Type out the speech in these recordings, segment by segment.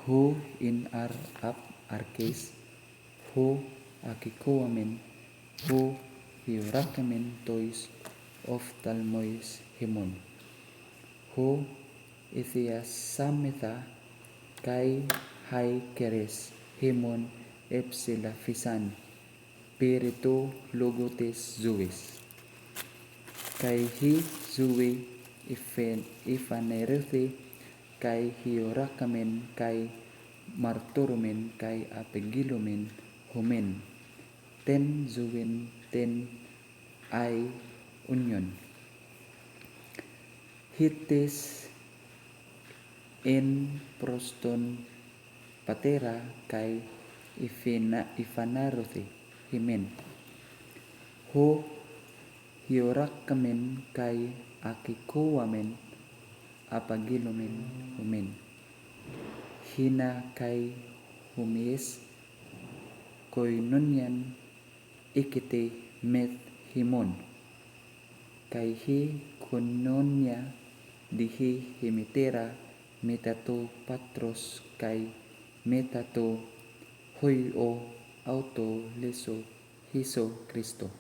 Who in our case, who akikuamen, who hiurakamen tois oftalmois himon, who ithias sametha kai hai keres himon epsilaphisan, piritu logotes zuis. Kai hi zui ifanerethi kai hiorakamen kai marturumen kai apegilumen humen ten zuin ten ai union hitis en proston patera kai ifanaruthi himen ho hiorakamen kai akikuamen apagilumen humen hina kai humies koinonian ikite met himon kai hi koinonia dihi himitera metato patros kai metato hoio auto leso hiso Kristo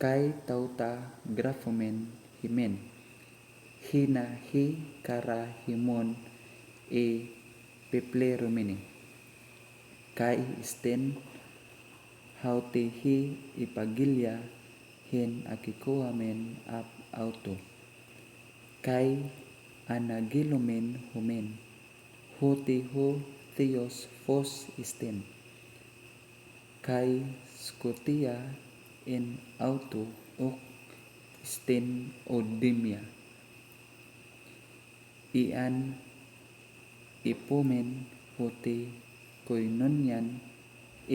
kai tauta grafomen himen hina hi kara himon e pepleromene kai sten haute hi ipagilya hen akikuamen ap auto kai anagilumen humen hote ho theos fos sten kai scotia en auto ok sten odimia ian ipomen hote koinonian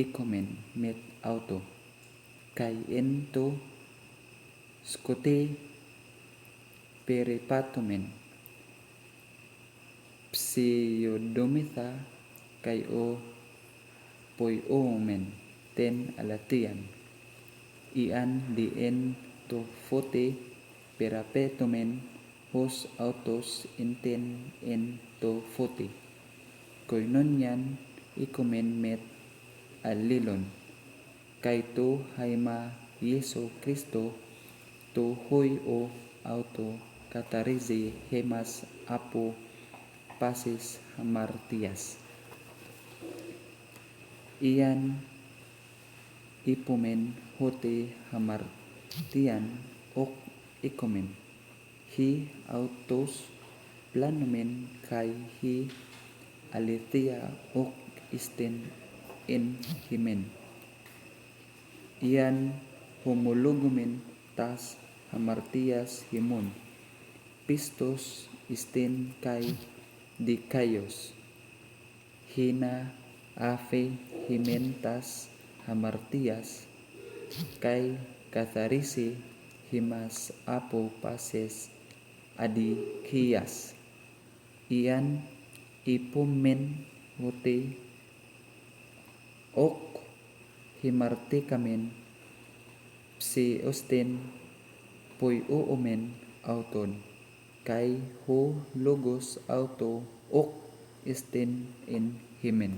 ikomen met auto kai ento scote perepatomen pseodomitha kai o poiomen ten alatian ian dien to fote perapetomen hos autos inten en to fote koinonian ikomen met alilon kai to haima Yeso Kristo to hoi o auto katarize hemas apo pasis hamartias ian ipomen hote hamartian ok ikomen hi autos planomen kai hi aletheia ok isten en himen ian homologumen tas hamartias himon pistos isten kai dikaios hina afe himentas hamartias kai katharise himas apo pases adikias ian ipomen hote ok himartikamen pseosten poioomen auton kai ho logos auto ok isten en himen